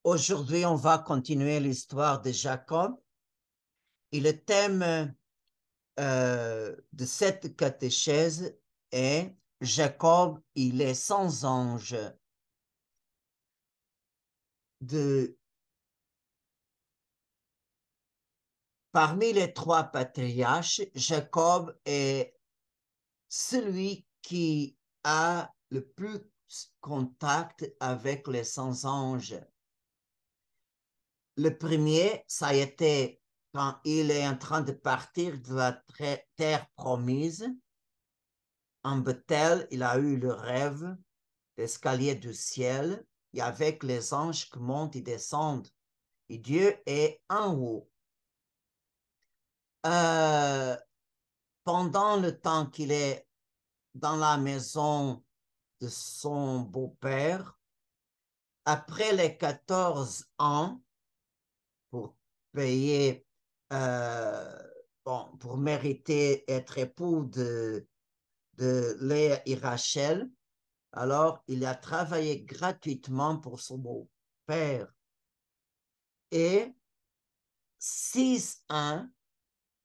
Aujourd'hui, on va continuer l'histoire de Jacob et le thème de cette catéchèse est Jacob, il est sans ange. Parmi les trois patriarches, Jacob est celui qui a le plus contact avec les sans anges. Le premier, ça a été quand il est en train de partir de la terre promise. En Bethel, il a eu le rêve d'escalier du ciel et avec les anges qui montent et descendent. Et Dieu est en haut. Pendant le temps qu'il est dans la maison de son beau-père, après les 14 ans, pour payer, pour mériter être époux de Léa et Rachel, alors il a travaillé gratuitement pour son beau-père. Et 6 ans,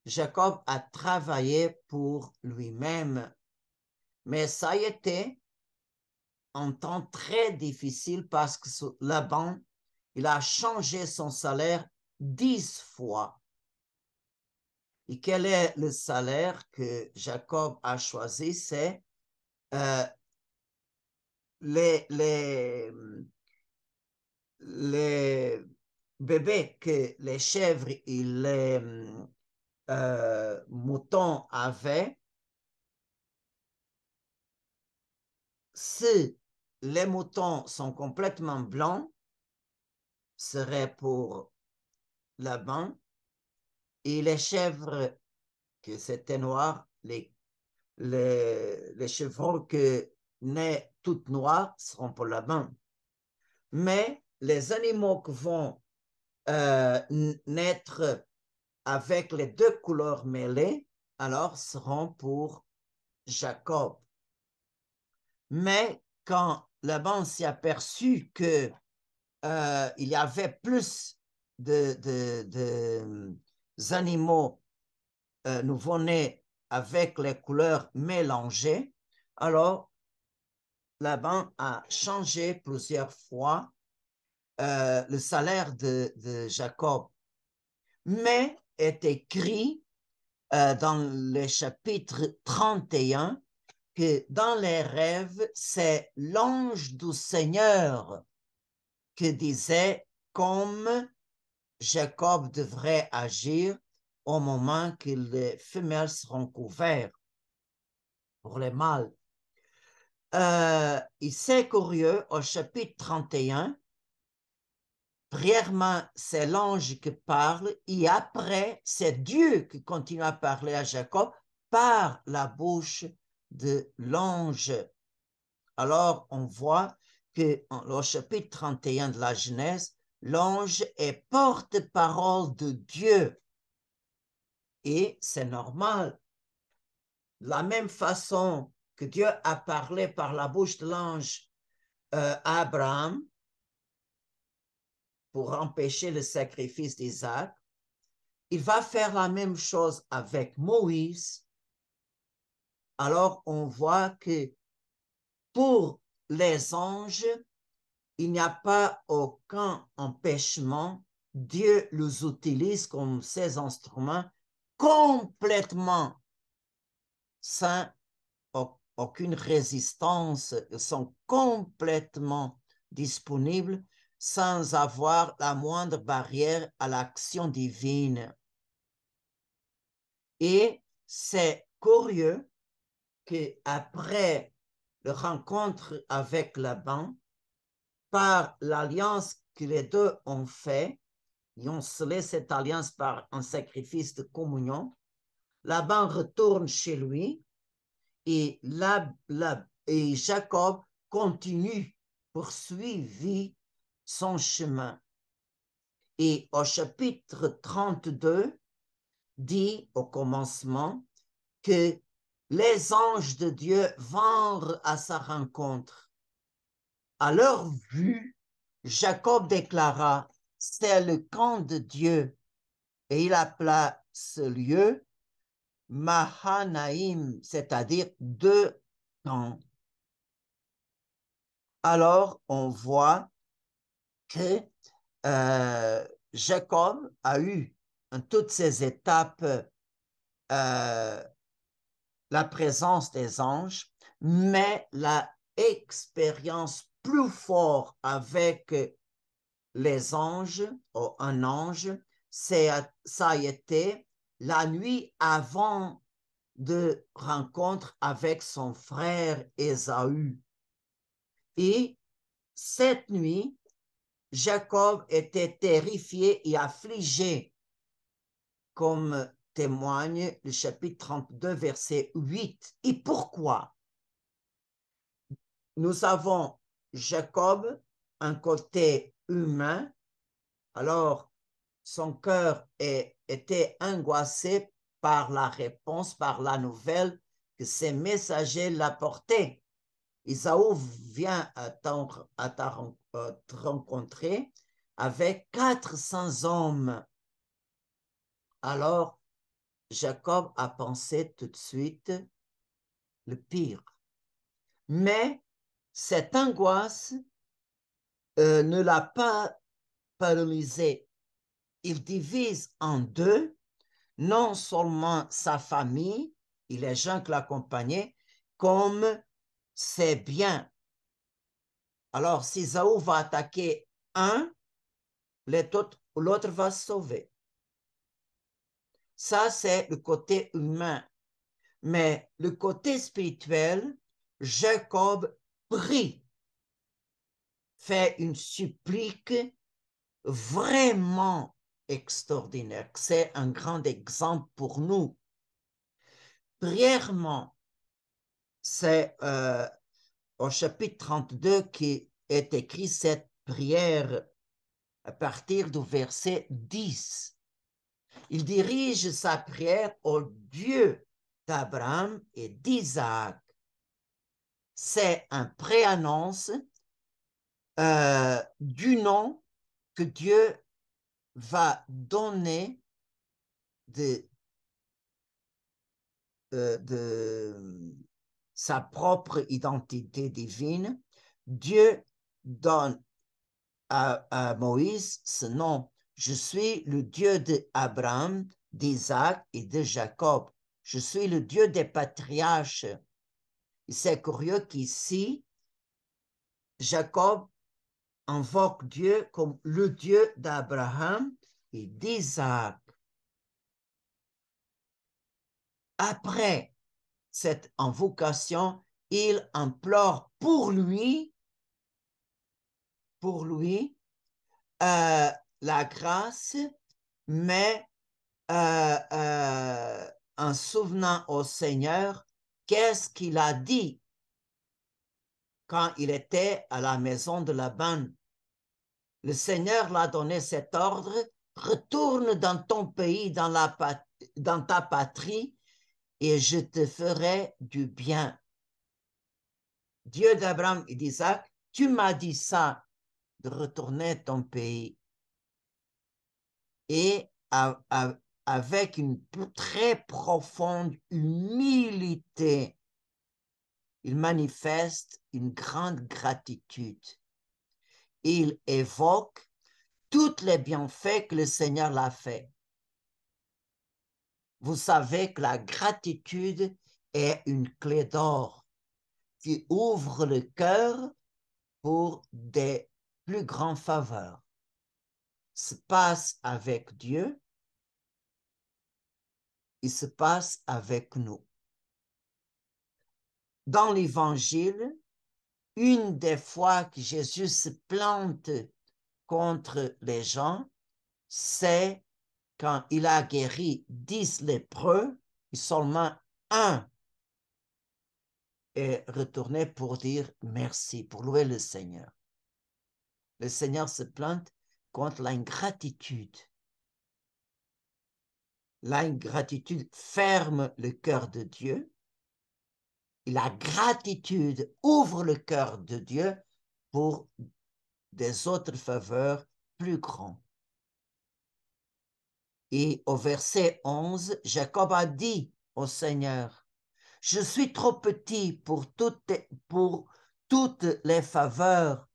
Jacob a travaillé pour lui-même. Mais ça a été un temps très difficile parce que Laban, il a changé son salaire 10 fois. Et quel est le salaire que Jacob a choisi? C'est les bébés que les chèvres et les moutons avaient. Si les moutons sont complètement blancs, serait pour Laban, et les chèvres que c'était noir, les chevreaux que naissent toutes noires seront pour Laban. Mais les animaux qui vont naître avec les deux couleurs mêlées, alors seront pour Jacob. Mais quand Laban s'est aperçu que il y avait plus d'animaux nouveau-nés avec les couleurs mélangées, alors Laban a changé plusieurs fois le salaire de Jacob. Mais est écrit dans le chapitre 31 que dans les rêves, c'est l'ange du Seigneur qui disait comme Jacob devrait agir au moment que les femelles seront couvertes pour les mâles. Et c'est curieux, au chapitre 31, premièrement, c'est l'ange qui parle et après, c'est Dieu qui continue à parler à Jacob par la bouche de l'ange. Alors, on voit que au chapitre 31 de la Genèse, l'ange est porte-parole de Dieu. Et c'est normal. De la même façon que Dieu a parlé par la bouche de l'ange à Abraham pour empêcher le sacrifice d'Isaac, il va faire la même chose avec Moïse. Alors, on voit que pour les anges, il n'y a pas aucun empêchement. Dieu les utilise comme ses instruments complètement sans aucune résistance. Ils sont complètement disponibles sans avoir la moindre barrière à l'action divine. Et c'est curieux qu'après la rencontre avec Laban, par l'alliance que les deux ont fait, ils ont scellé cette alliance par un sacrifice de communion, Laban retourne chez lui et, et Jacob continue, poursuivit son chemin. Et au chapitre 32, dit au commencement que les anges de Dieu vinrent à sa rencontre. À leur vue, Jacob déclara, c'est le camp de Dieu, et il appela ce lieu Mahanaïm, c'est-à-dire deux camps. Alors, on voit que Jacob a eu en toutes ces étapes la présence des anges, mais la expérience plus forte avec les anges, ou un ange, ça a été la nuit avant de rencontre avec son frère Ésaü. Et cette nuit, Jacob était terrifié et affligé, comme témoigne le chapitre 32, verset 8. Et pourquoi? Nous avons Jacob, un côté humain, alors son cœur était angoissé par la réponse, par la nouvelle que ses messagers l'apportaient. Isaou vient à te rencontrer avec 400 hommes. Alors, Jacob a pensé tout de suite le pire. Mais cette angoisse ne l'a pas paralysé. Il divise en deux non seulement sa famille et les gens qui l'accompagnaient, comme ses biens. Alors, si Saül va attaquer un, l'autre va se sauver. Ça, c'est le côté humain. Mais le côté spirituel, Jacob prie, fait une supplique vraiment extraordinaire. C'est un grand exemple pour nous. Prièrement, c'est au chapitre 32 qui est écrit cette prière à partir du verset 10. Il dirige sa prière au Dieu d'Abraham et d'Isaac. C'est un préannonce du nom que Dieu va donner de sa propre identité divine. Dieu donne à Moïse ce nom. Je suis le Dieu d'Abraham, d'Isaac et de Jacob. Je suis le Dieu des patriarches. C'est curieux qu'ici, Jacob invoque Dieu comme le Dieu d'Abraham et d'Isaac. Après cette invocation, il implore pour lui la grâce, mais en souvenant au Seigneur qu'est-ce qu'il a dit quand il était à la maison de Laban. Le Seigneur l'a donné cet ordre: retourne dans ton pays, dans ta patrie, et je te ferai du bien. Dieu d'Abraham et d'Isaac, tu m'as dit ça, de retourner à ton pays. Et avec une très profonde humilité, il manifeste une grande gratitude. Il évoque tous les bienfaits que le Seigneur l'a fait. Vous savez que la gratitude est une clé d'or qui ouvre le cœur pour des plus grandes faveurs. Se passe avec Dieu, il se passe avec nous. Dans l'Évangile, une des fois que Jésus se plante contre les gens, c'est quand il a guéri 10 lépreux, et seulement un est retourné pour dire merci, pour louer le Seigneur. Le Seigneur se plante contre l'ingratitude. L'ingratitude ferme le cœur de Dieu. Et la gratitude ouvre le cœur de Dieu pour des autres faveurs plus grands. Et au verset 11, Jacob a dit au Seigneur, je suis trop petit pour toutes les faveurs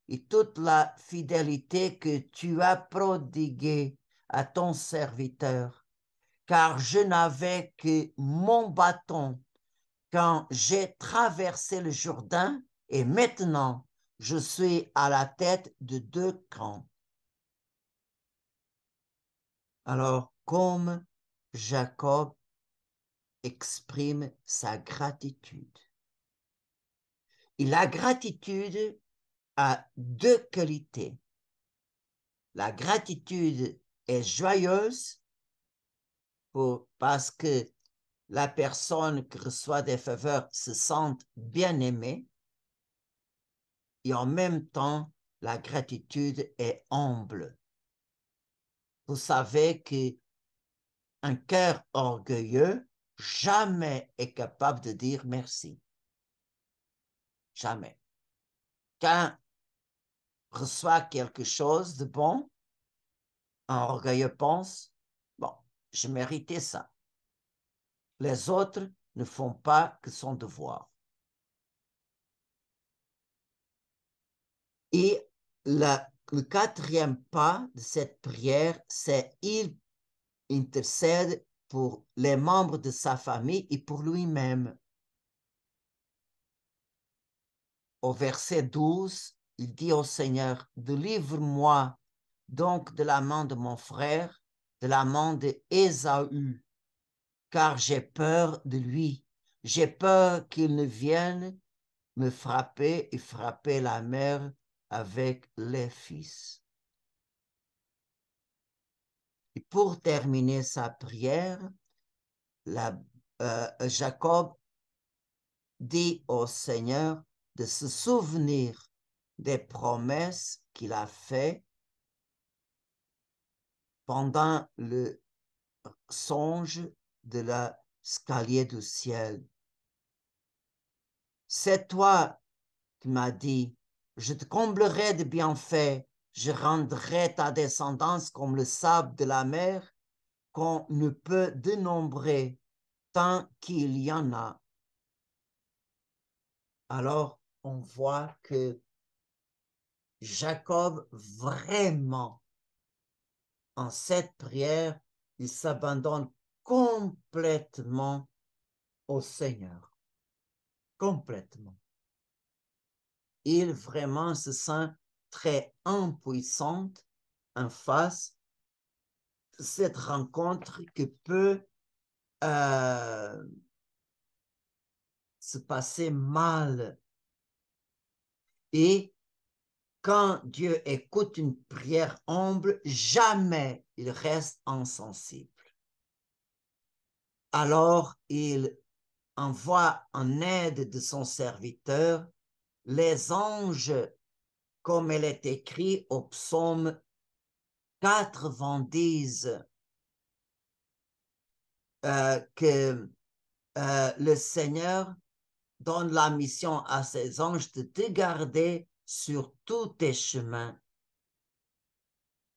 et toute la fidélité que tu as prodiguée à ton serviteur, car je n'avais que mon bâton quand j'ai traversé le Jourdain et maintenant je suis à la tête de 2 camps. Alors, comme Jacob exprime sa gratitude. Et la gratitude a 2 qualités. La gratitude est joyeuse parce que la personne qui reçoit des faveurs se sent bien aimée. Et en même temps, la gratitude est humble. Vous savez qu'un cœur orgueilleux jamais est capable de dire merci. Jamais. Quand on reçoit quelque chose de bon, un orgueilleux pense, bon, je méritais ça. Les autres ne font pas que son devoir. Et le 4e pas de cette prière, c'est il intercède pour les membres de sa famille et pour lui-même. Au verset 12, il dit au Seigneur, délivre-moi donc de la main de mon frère, de la main d'Ésaü, car j'ai peur de lui. J'ai peur qu'il ne vienne me frapper et frapper la mère avec les fils. Et pour terminer sa prière, Jacob dit au Seigneur de se souvenir des promesses qu'il a faites pendant le songe de l'escalier du ciel. C'est toi qui m'as dit, je te comblerai de bienfaits, je rendrai ta descendance comme le sable de la mer, qu'on ne peut dénombrer tant qu'il y en a. Alors, on voit que Jacob, vraiment, en cette prière, il s'abandonne complètement au Seigneur. Complètement. Il vraiment se sent très impuissant en face de cette rencontre qui peut se passer mal. Et quand Dieu écoute une prière humble, jamais il reste insensible. Alors il envoie en aide de son serviteur les anges, comme il est écrit au psaume 90, que le Seigneur donne la mission à ses anges de te garder sur tous tes chemins.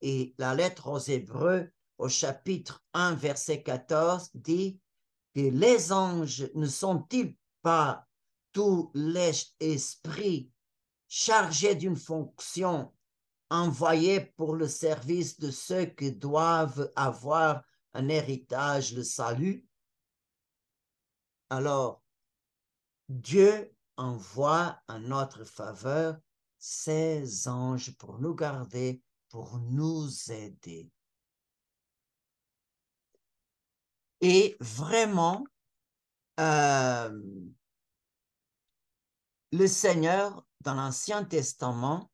Et la lettre aux Hébreux, au chapitre 1, verset 14, dit que les anges ne sont-ils pas tous les esprits chargés d'une fonction envoyés pour le service de ceux qui doivent avoir un héritage, le salut? Alors, Dieu envoie en notre faveur ses anges pour nous garder, pour nous aider. Et vraiment, le Seigneur, dans l'Ancien Testament,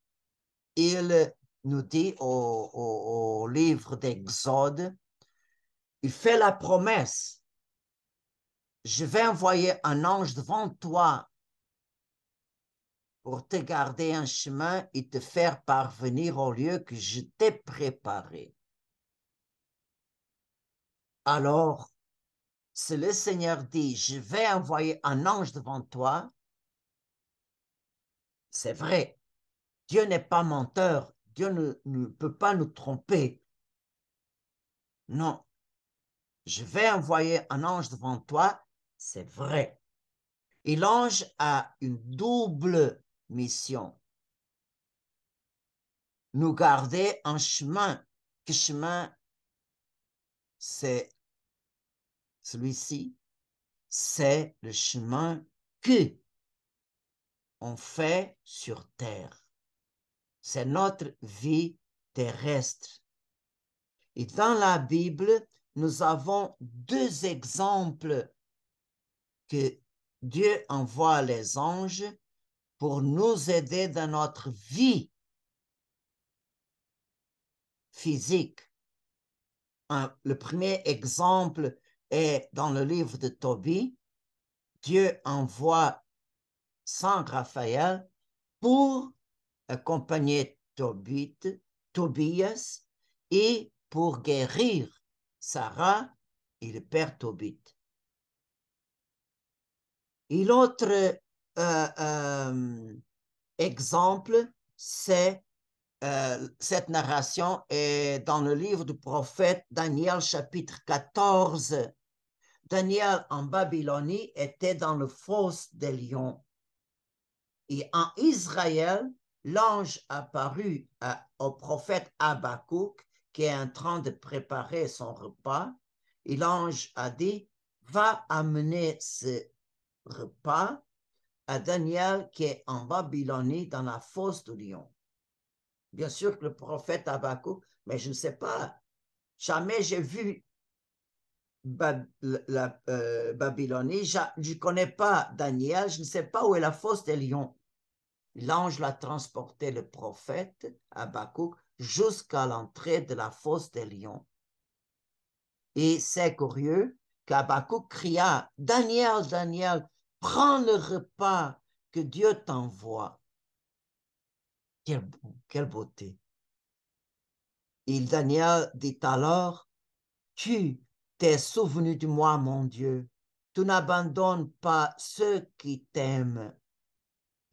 il nous dit au livre d'Exode, il fait la promesse, je vais envoyer un ange devant toi pour te garder un chemin et te faire parvenir au lieu que je t'ai préparé. Alors, si le Seigneur dit, je vais envoyer un ange devant toi, c'est vrai. Dieu n'est pas menteur. Dieu ne peut pas nous tromper. Non. Je vais envoyer un ange devant toi, c'est vrai. Et l'ange a une double mission. Nous garder en chemin. Quel chemin c'est celui-ci? C'est le chemin que on fait sur terre. C'est notre vie terrestre. Et dans la Bible, nous avons deux exemples que Dieu envoie les anges pour nous aider dans notre vie physique. Le premier exemple est dans le livre de Tobie. Dieu envoie Saint Raphaël pour accompagner Tobias et pour guérir Sarah et le père Tobit. Et l'autre exemple, c'est cette narration est dans le livre du prophète Daniel, chapitre 14. Daniel en Babylonie était dans le fosse des lions. Et en Israël, l'ange apparut au prophète Habakkuk qui est en train de préparer son repas. Et l'ange a dit, va amener ce repas à Daniel qui est en Babylonie dans la fosse du lion. Bien sûr que le prophète Habakkuk, mais je ne sais pas, jamais j'ai vu la Babylonie, je ne connais pas Daniel, je ne sais pas où est la fosse des lions. L'ange l'a transporté, le prophète Habakkuk, jusqu'à l'entrée de la fosse des lions. Et c'est curieux qu'Habakkuk cria, Daniel, Daniel, prends le repas que Dieu t'envoie. Quelle beauté. Et Daniel dit alors, tu t'es souvenu de moi, mon Dieu. Tu n'abandonnes pas ceux qui t'aiment.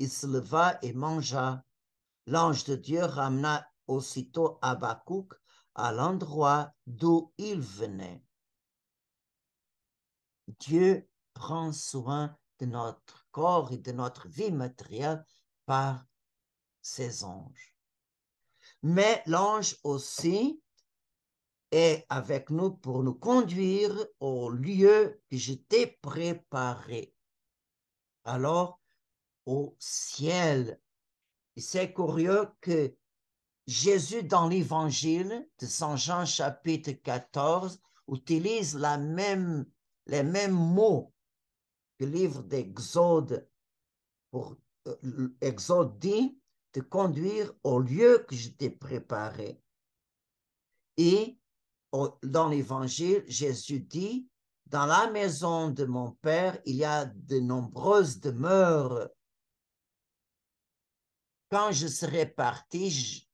Il se leva et mangea. L'ange de Dieu ramena aussitôt Habakkuk à l'endroit d'où il venait. Dieu prend soin de notre corps et de notre vie matérielle par ses anges. Mais l'ange aussi est avec nous pour nous conduire au lieu que je t'ai préparé. Alors, au ciel. Et c'est curieux que Jésus, dans l'évangile de Saint Jean, chapitre 14, utilise les mêmes mots que le livre d'Exode. Pour Exode dit de conduire au lieu que je t'ai préparé. Et dans l'évangile, Jésus dit, dans la maison de mon Père, il y a de nombreuses demeures. Quand je serai parti,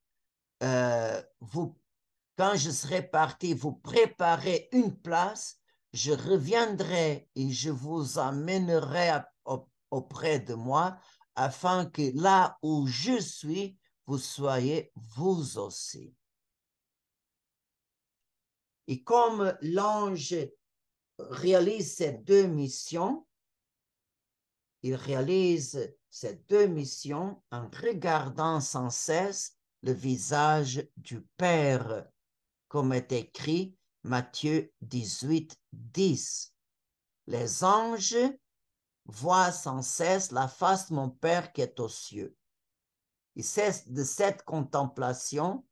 quand je serai parti vous préparer une place, je reviendrai et je vous amènerai auprès de moi, afin que là où je suis, vous soyez vous aussi. Et comme l'ange réalise ces deux missions, il réalise ces deux missions en regardant sans cesse le visage du Père, comme est écrit Matthieu 18, 10. Les anges voient sans cesse la face de mon Père qui est aux cieux. Et c'est de cette contemplation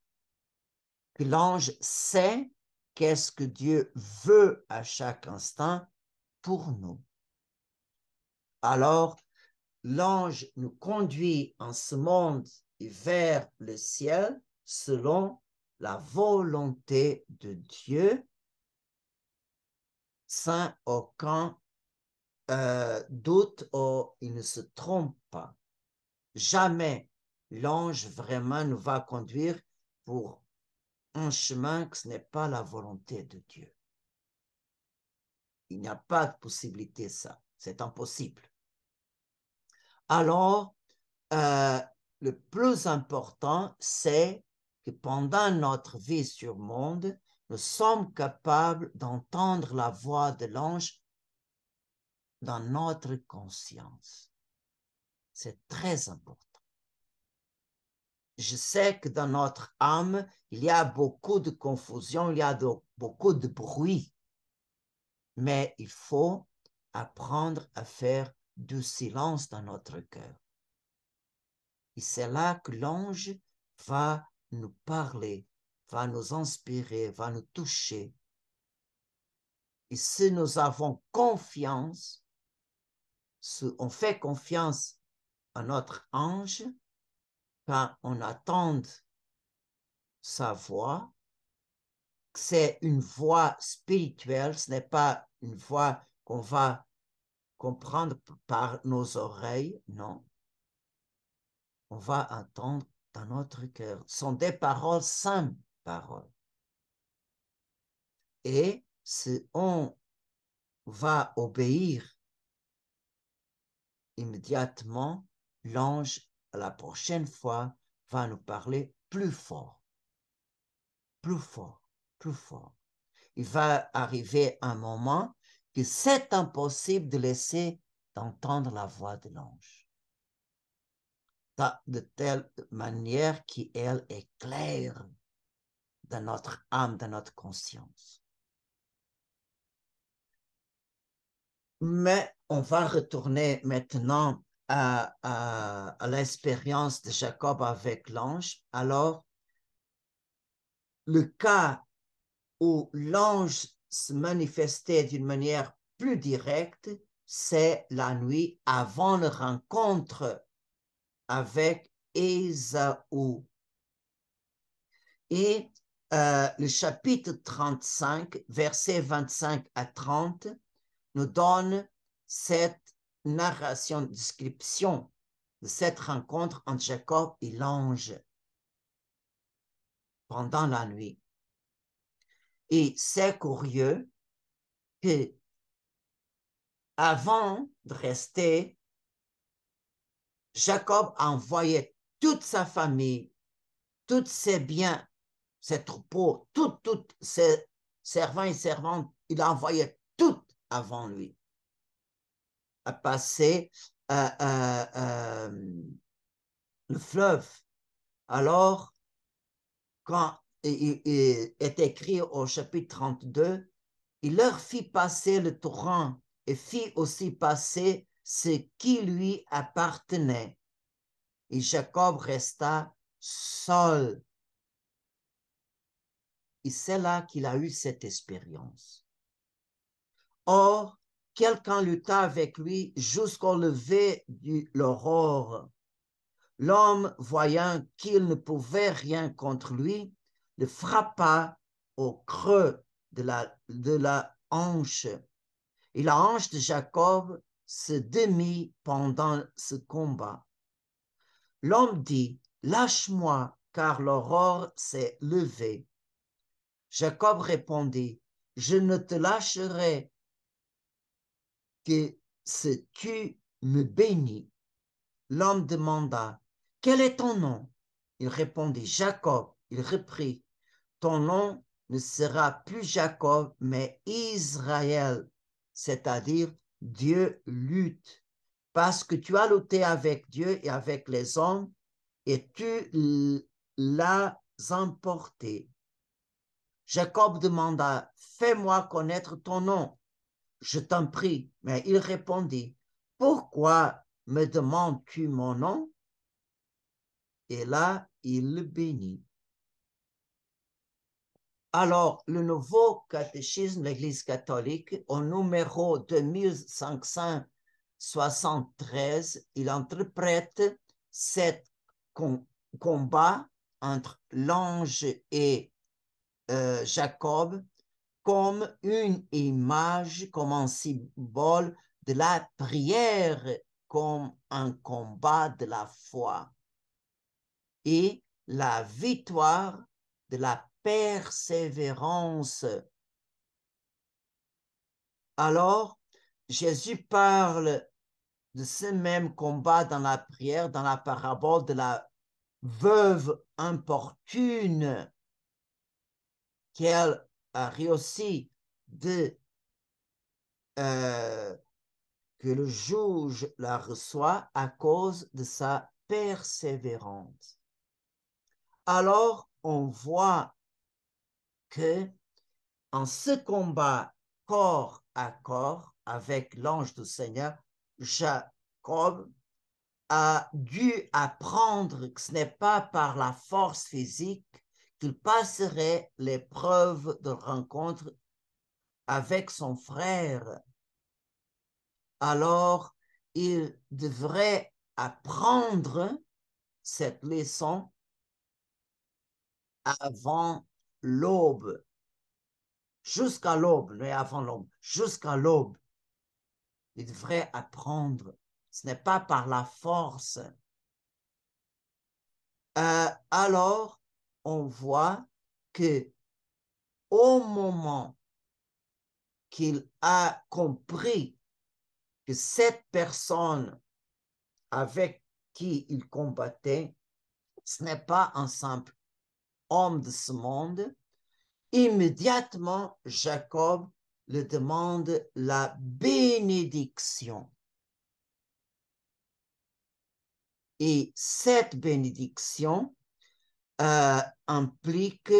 que l'ange sait qu'est-ce que Dieu veut à chaque instant pour nous. Alors, l'ange nous conduit en ce monde et vers le ciel selon la volonté de Dieu, sans aucun doute ou il ne se trompe pas. Jamais l'ange vraiment nous va conduire pour un chemin que ce n'est pas la volonté de Dieu. Il n'y a pas de possibilité ça, c'est impossible. Alors, le plus important, c'est que pendant notre vie sur le monde, nous sommes capables d'entendre la voix de l'ange dans notre conscience. C'est très important. Je sais que dans notre âme, il y a beaucoup de confusion, il y a beaucoup de bruit, mais il faut apprendre à faire du silence dans notre cœur. Et c'est là que l'ange va nous parler, va nous inspirer, va nous toucher. Et si nous avons confiance, si on fait confiance à notre ange, quand on attend sa voix, c'est une voix spirituelle, ce n'est pas une voix qu'on va comprendre par nos oreilles, non. On va entendre dans notre cœur. Ce sont des paroles, simples paroles. Et si on va obéir immédiatement, l'ange, la prochaine fois, va nous parler plus fort, plus fort, plus fort. Il va arriver un moment que c'est impossible de laisser d'entendre la voix de l'ange. De telle manière qu'elle est claire dans notre âme, dans notre conscience. Mais on va retourner maintenant à l'expérience de Jacob avec l'ange. Alors, le cas où l'ange se manifestait d'une manière plus directe, c'est la nuit avant la rencontre avec Ésaü. Et le chapitre 35, versets 25 à 30, nous donne cette narration, description de cette rencontre entre Jacob et l'ange pendant la nuit. Et c'est curieux que avant de rester, Jacob envoyait toute sa famille, tous ses biens, ses troupeaux, tous ses servants et servantes, il envoyait tout avant lui à passer le fleuve. Alors, quand il est écrit au chapitre 32, il leur fit passer le torrent et fit aussi passer ce qui lui appartenait. Et Jacob resta seul. Et c'est là qu'il a eu cette expérience. Or, quelqu'un lutta avec lui jusqu'au lever de l'aurore. L'homme, voyant qu'il ne pouvait rien contre lui, le frappa au creux de la hanche. Et la hanche de Jacob se démit pendant ce combat. L'homme dit, lâche-moi, car l'aurore s'est levée. Jacob répondit, je ne te lâcherai que si tu me bénis. L'homme demanda, quel est ton nom? Il répondit, Jacob. Il reprit, ton nom ne sera plus Jacob, mais Israël, c'est-à-dire Dieu lutte, parce que tu as lutté avec Dieu et avec les hommes, et tu l'as emporté. Jacob demanda, fais-moi connaître ton nom. Je t'en prie, mais il répondit, pourquoi me demandes-tu mon nom? Et là, il le bénit. Alors, le nouveau catéchisme de l'Église catholique, au numéro 2573, il interprète cet combat entre l'ange et Jacob comme une image, comme un symbole de la prière, comme un combat de la foi et la victoire de la persévérance. Alors, Jésus parle de ce même combat dans la prière, dans la parabole de la veuve importune qu'elle a réussi de que le juge la reçoit à cause de sa persévérance. Alors, on voit que en ce combat corps à corps avec l'ange du Seigneur, Jacob a dû apprendre que ce n'est pas par la force physique qu'il passerait l'épreuve de rencontre avec son frère. Alors, il devrait apprendre cette leçon avant l'aube, jusqu'à l'aube, mais avant l'aube, jusqu'à l'aube. Il devrait apprendre. Ce n'est pas par la force. Alors, on voit que au moment qu'il a compris que cette personne avec qui il combattait, ce n'est pas un simple homme de ce monde, immédiatement, Jacob le demande la bénédiction. Et cette bénédiction implique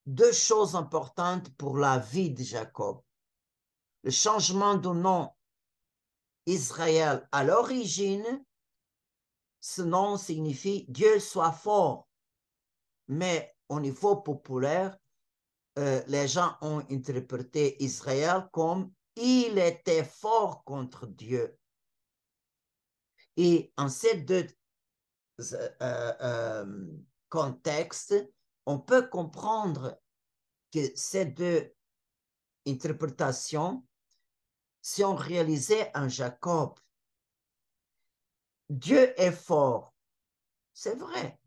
deux choses importantes pour la vie de Jacob. Le changement de nom Israël à l'origine, ce nom signifie Dieu soit fort. Mais au niveau populaire, les gens ont interprété Israël comme il était fort contre Dieu. Et en ces deux contextes, on peut comprendre que ces deux interprétations sont réalisées en Jacob. Dieu est fort, c'est vrai.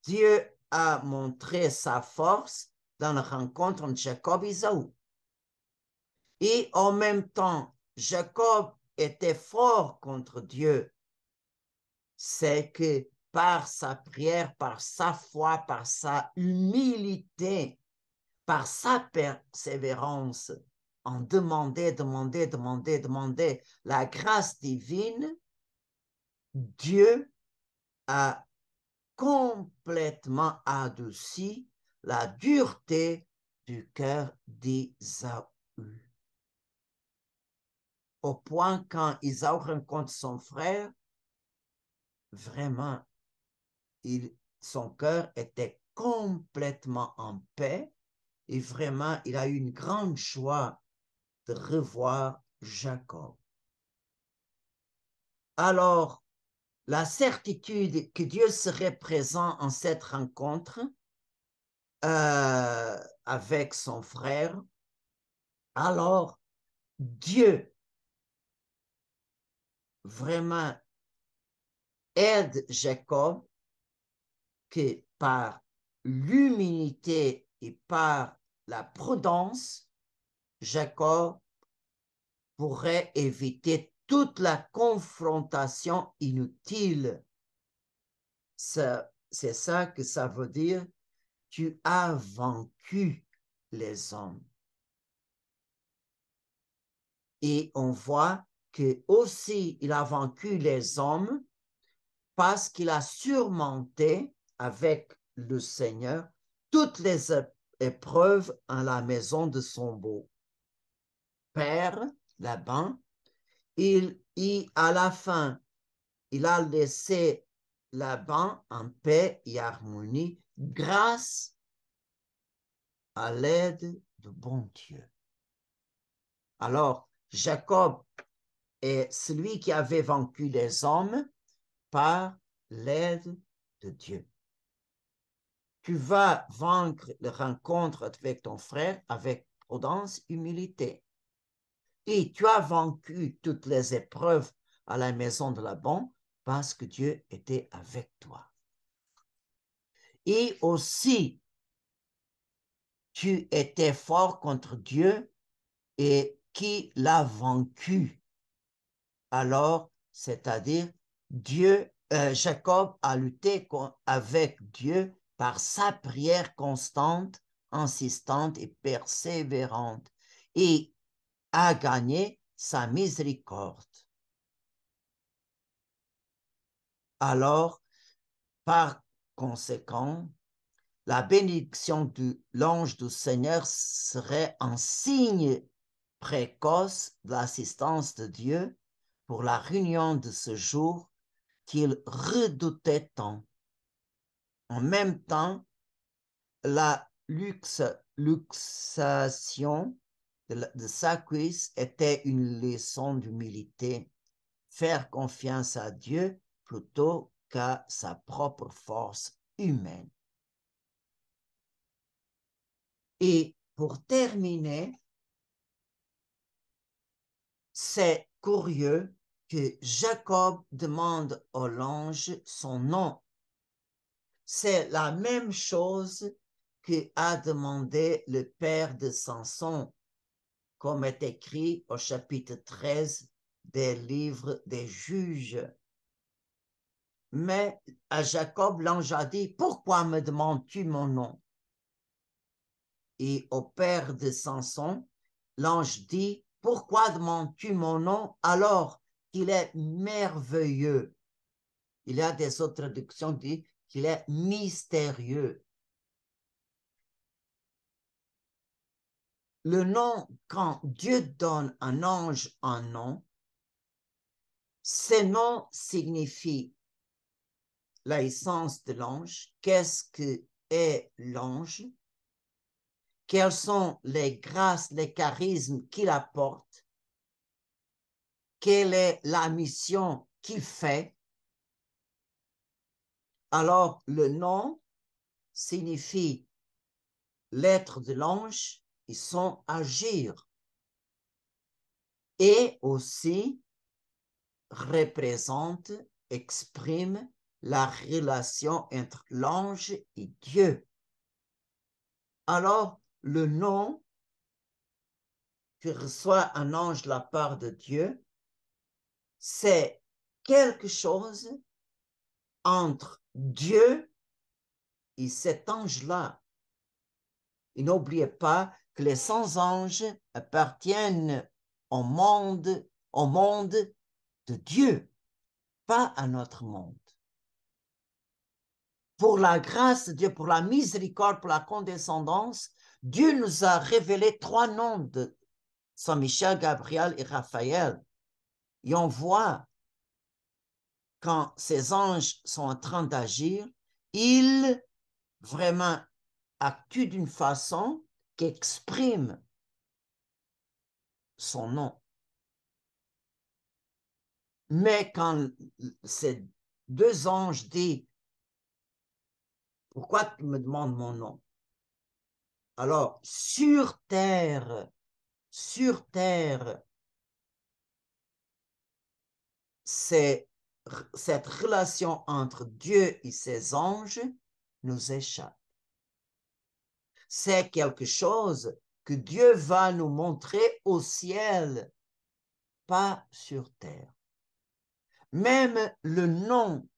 Dieu a montré sa force dans la rencontre entre Jacob et Ésaü. Et en même temps, Jacob était fort contre Dieu. C'est que par sa prière, par sa foi, par sa humilité, par sa persévérance, en demander la grâce divine, Dieu a complètement adouci la dureté du cœur d'Ésaü. Au point quand Ésaü rencontre son frère, vraiment, son cœur était complètement en paix et vraiment, il a eu une grande joie de revoir Jacob. Alors, la certitude que Dieu serait présent en cette rencontre avec son frère, alors Dieu vraiment aide Jacob que par l'humilité et par la prudence, Jacob pourrait éviter toute la confrontation inutile. C'est ça que ça veut dire. Tu as vaincu les hommes. Et on voit que aussi il a vaincu les hommes parce qu'il a surmonté avec le Seigneur toutes les épreuves en la maison de son beau-père, Laban. À la fin, il a laissé Laban en paix et harmonie grâce à l'aide du bon Dieu. Alors, Jacob est celui qui avait vaincu les hommes par l'aide de Dieu. Tu vas vaincre la rencontre avec ton frère avec prudence, humilité. Et tu as vaincu toutes les épreuves à la maison de Laban parce que Dieu était avec toi. Et aussi, tu étais fort contre Dieu et qui l'a vaincu. Alors, c'est-à-dire, Dieu Jacob a lutté avec Dieu par sa prière constante, insistante et persévérante et a gagné sa miséricorde. Alors, par conséquent, la bénédiction de l'ange du Seigneur serait un signe précoce de l'assistance de Dieu pour la réunion de ce jour qu'il redoutait tant. En même temps, la luxation de sa cuisse était une leçon d'humilité, faire confiance à Dieu plutôt qu'à sa propre force humaine. Et pour terminer, c'est curieux que Jacob demande au l'ange son nom. C'est la même chose que a demandé le père de Samson, comme est écrit au chapitre 13 des livres des juges. Mais à Jacob, l'ange a dit, pourquoi me demandes-tu mon nom? Et au père de Samson, l'ange dit, pourquoi demandes-tu mon nom alors qu'il est merveilleux? Il y a des autres traductions qui disent qu'il est mystérieux. Le nom, quand Dieu donne à un ange un nom, ce nom signifie l'essence de l'ange, qu'est-ce que est l'ange, quelles sont les grâces, les charismes qu'il apporte, quelle est la mission qu'il fait. Alors, le nom signifie l'être de l'ange et son agir. Et aussi représente, exprime la relation entre l'ange et Dieu. Alors, le nom que reçoit un ange de la part de Dieu, c'est quelque chose entre Dieu et cet ange-là. Et n'oubliez pas que les 100 anges appartiennent au monde de Dieu, pas à notre monde. Pour la grâce de Dieu, pour la miséricorde, pour la condescendance, Dieu nous a révélé 3 noms de Saint Michel, Gabriel et Raphaël. Et on voit quand ces anges sont en train d'agir, ils vraiment actuent d'une façon qui exprime son nom. Mais quand ces 2 anges disent « Pourquoi tu me demandes mon nom ?» Alors, sur terre, cette relation entre Dieu et ses anges nous échappe. C'est quelque chose que Dieu va nous montrer au ciel, pas sur terre. Même le nom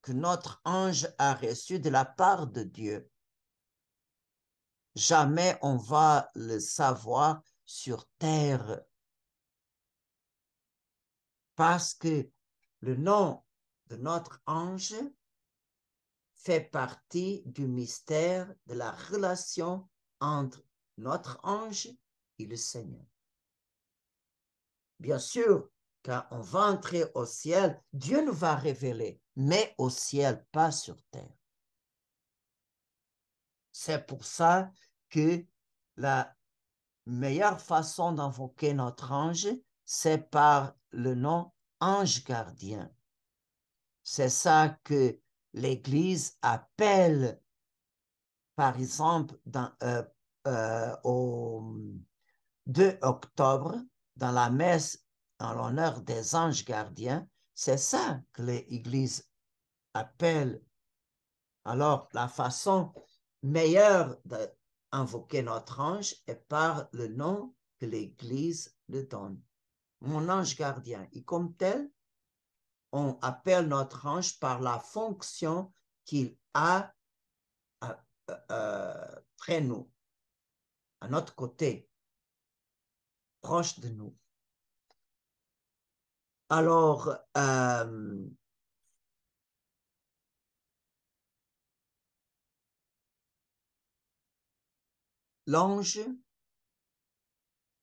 que notre ange a reçu de la part de Dieu, jamais on va le savoir sur terre. Parce que le nom de notre ange fait partie du mystère de la relation entre notre ange et le Seigneur. Bien sûr, quand on va entrer au ciel, Dieu nous va révéler, mais au ciel, pas sur terre. C'est pour ça que la meilleure façon d'invoquer notre ange, c'est par le nom ange gardien. C'est ça que l'Église appelle, par exemple, au 2 octobre, dans la messe en l'honneur des anges gardiens, c'est ça que l'Église appelle. Alors, la façon meilleure d'invoquer notre ange est par le nom que l'Église le donne. Mon ange gardien. Et comme tel, on appelle notre ange par la fonction qu'il a près nous, à notre côté, proche de nous. Alors, l'ange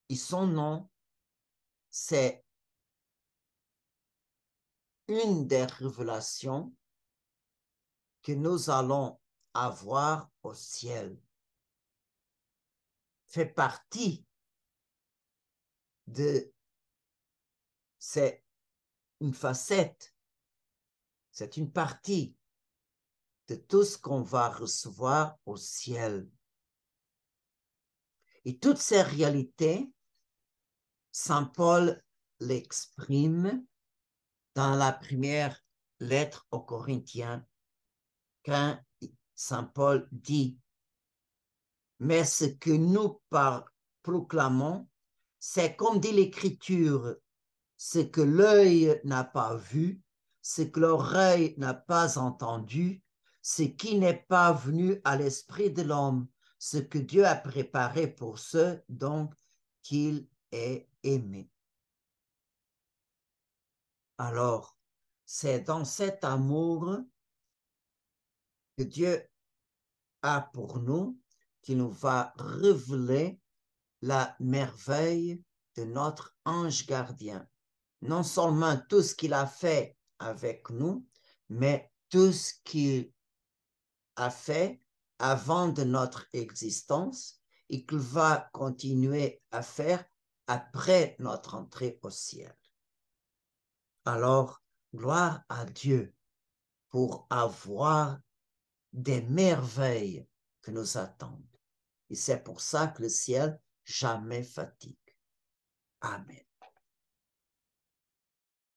et son nom, c'est une des révélations que nous allons avoir au ciel. Fait partie de, c'est une facette, c'est une partie de tout ce qu'on va recevoir au ciel. Et toutes ces réalités, Saint Paul l'exprime dans la première lettre aux Corinthiens, quand Saint Paul dit: mais ce que nous proclamons, c'est comme dit l'Écriture, ce que l'œil n'a pas vu, ce que l'oreille n'a pas entendu, ce qui n'est pas venu à l'esprit de l'homme, ce que Dieu a préparé pour ceux donc qu'il est aimé. Alors, c'est dans cet amour que Dieu a pour nous qu'il nous va révéler la merveille de notre ange gardien. Non seulement tout ce qu'il a fait avec nous, mais tout ce qu'il a fait avant de notre existence et qu'il va continuer à faire après notre entrée au ciel. Alors, gloire à Dieu pour avoir des merveilles que nous attendent. Et c'est pour ça que le ciel jamais fatigue. Amen.